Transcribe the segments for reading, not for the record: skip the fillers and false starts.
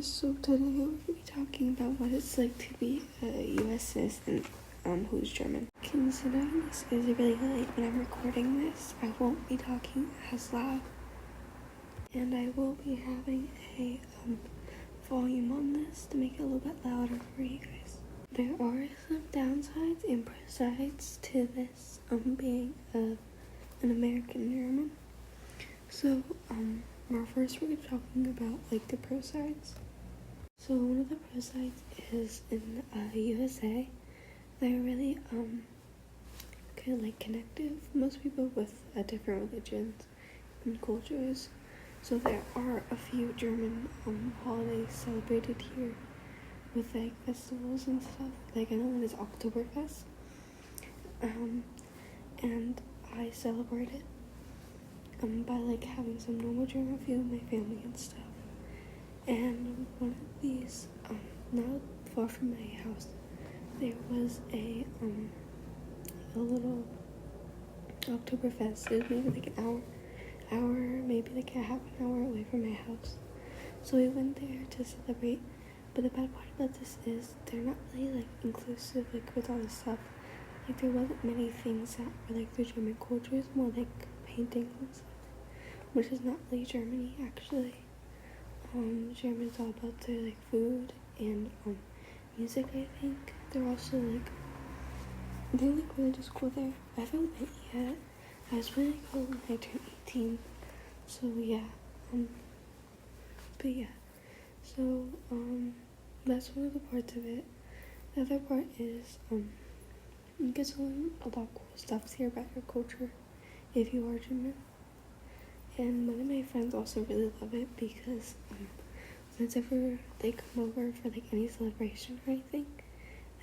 So today we're going to be talking about what it's like to be a U.S. citizen who's German. Considering this is really late when I'm recording this, I won't be talking as loud, and I will be having a volume on this to make it a little bit louder for you guys. There are some downsides and pros to this being an American German. So first we're talking about like the pro sides. So one of the pro sides is in USA. They're really kind of like connective. Most people with different religions and cultures. So there are a few German holidays celebrated here with like festivals and stuff. Like I know one is Oktoberfest. And I celebrate it by like having some normal German food with my family and stuff. And one of these, not far from my house, there was a little Oktoberfest. It was maybe like an hour, maybe like a half an hour away from my house. So we went there to celebrate. But the bad part about this is they're not really like inclusive like with all this stuff. Like there wasn't many things that were like the German culture. It's more like paintings and stuff, which is not really Germany actually. German's all about their like food and music. I think they're also like religious school there. I haven't been yet. I was planning to go when I turned 18. So yeah. But yeah. So that's one of the parts of it. The other part is you get to learn a lot of cool stuff here about your culture if you are German. And one of my friends also really love it because whenever they come over for like any celebration or anything,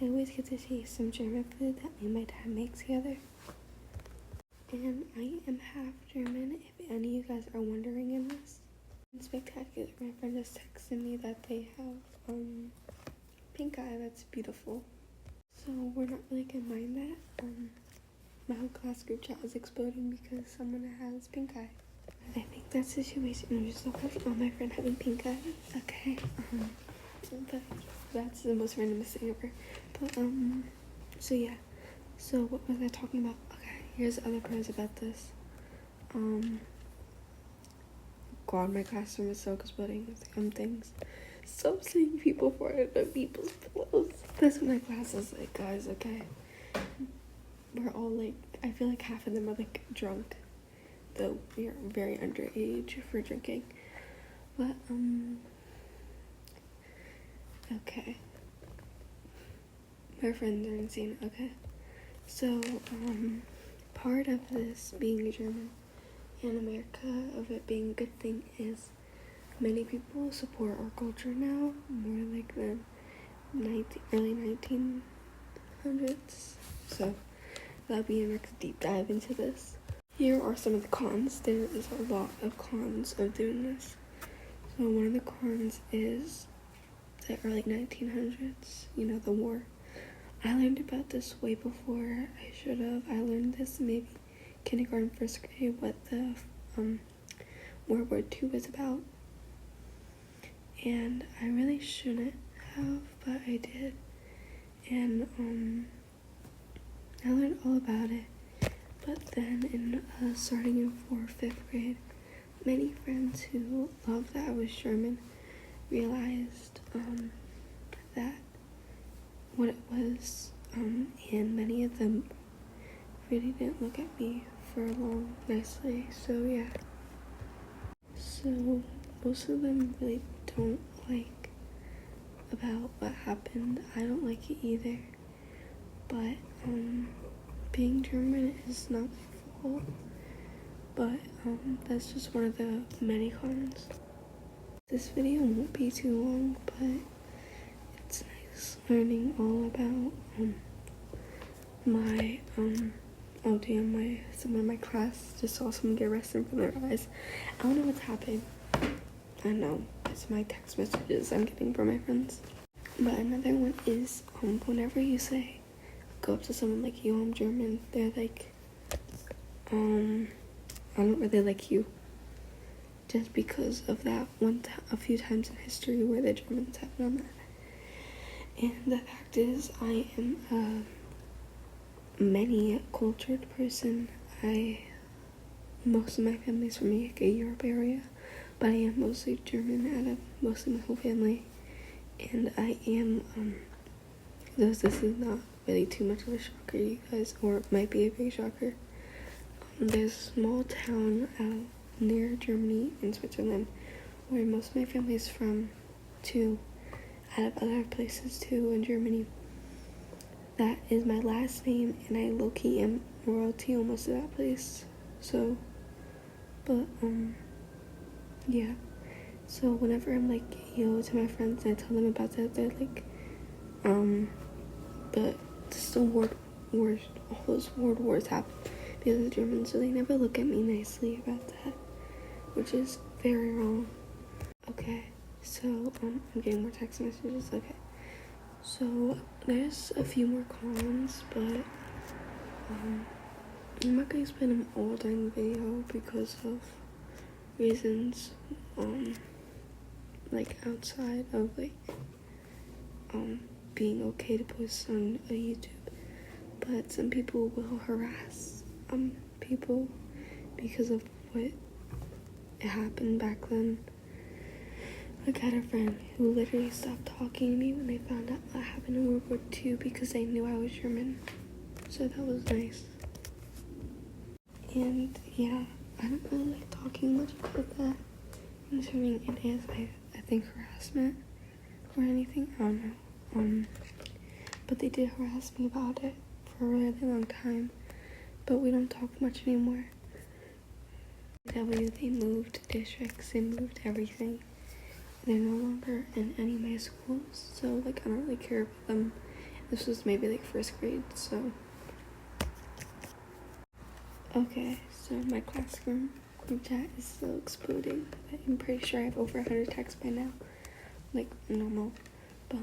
they always get to taste some German food that me and my dad makes together. And I am half German, if any of you guys are wondering in this. It's spectacular. My friend just texted me that they have pink eye. That's beautiful. So we're not really gonna mind that. My whole class group chat is exploding because someone has pink eye. I think that situation was so happy about my friend having pink eye. Okay. But that's the most randomest thing ever. But so yeah. So what was I talking about? Okay, here's the other pros about this. God, my classroom is so exploding with things. Stop seeing people for it on people's pillows. That's what my class is like, guys, okay? We're all like, I feel like half of them are like drunk. Though we are very underage for drinking. But, okay. My friends are insane, okay? So, part of this being German in America, of it being a good thing, is many people support our culture now, more like the early 1900s. So, that'll be a next deep dive into this. Here are some of the cons. There is a lot of cons of doing this. So one of the cons is the early 1900s, the war. I learned about this way before I should have. I learned this maybe kindergarten, first grade, what the World War II was about. And I really shouldn't have, but I did. And I learned all about it. But then starting in 4th, 5th grade, many friends who loved that I was German realized that what it was, and many of them really didn't look at me for long nicely. So yeah. So most of them really don't like about what happened. I don't like it either. But being German is not my fault, but that's just one of the many cons. This video won't be too long, but it's nice learning all about my oh damn, someone in my class just saw someone get arrested in front of their eyes. I don't know what's happening. I know it's my text messages I'm getting from my friends. But another one is whenever you say go up to someone like, yo, I'm German, they're like, I don't really like you. just because of that a few times in history where the Germans have done that. And the fact is, I am a many cultured person. Most of my family's from the Europe area, but I am mostly German out of mostly my whole family. And I am, this is not really too much of a shocker, you guys, or it might be a big shocker. There's a small town out near Germany in Switzerland where most of my family is from, too, out of other places too in Germany. That is my last name, and I low-key am royalty almost to that place. So, but, yeah. So whenever I'm like, yo, to my friends and I tell them about that, they're like, but still all those world wars happen because of the Germans, so they never look at me nicely about that, which is very wrong. Okay, so, I'm getting more text messages, okay. So, there's a few more comments, but, I'm not gonna explain them all during the video because of reasons, like outside of like being okay to post on a YouTube, but some people will harass people because of what happened back then. Like, I had a friend who literally stopped talking to me when they found out what happened in World War II because they knew I was German, so that was nice. And yeah, I don't really like talking much about that, considering it is, I think, harassment or anything, I don't know. But they did harass me about it for a really long time, but we don't talk much anymore. They moved districts, they moved everything. They're no longer in any of my schools, so like I don't really care about them. This was maybe like first grade, so. Okay, so my classroom group chat is still exploding. I'm pretty sure I have over 100 texts by now, like normal. But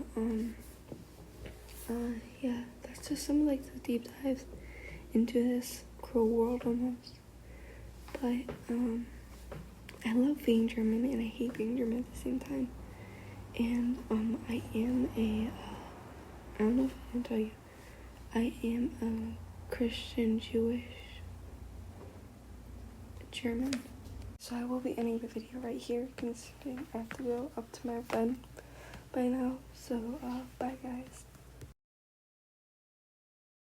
yeah, that's just some like the deep dives into this cruel world almost. But I love being German and I hate being German at the same time. And I am I don't know if I can tell you, I am a Christian Jewish German. So I will be ending the video right here, considering I have to go up to my bed by now. So bye guys.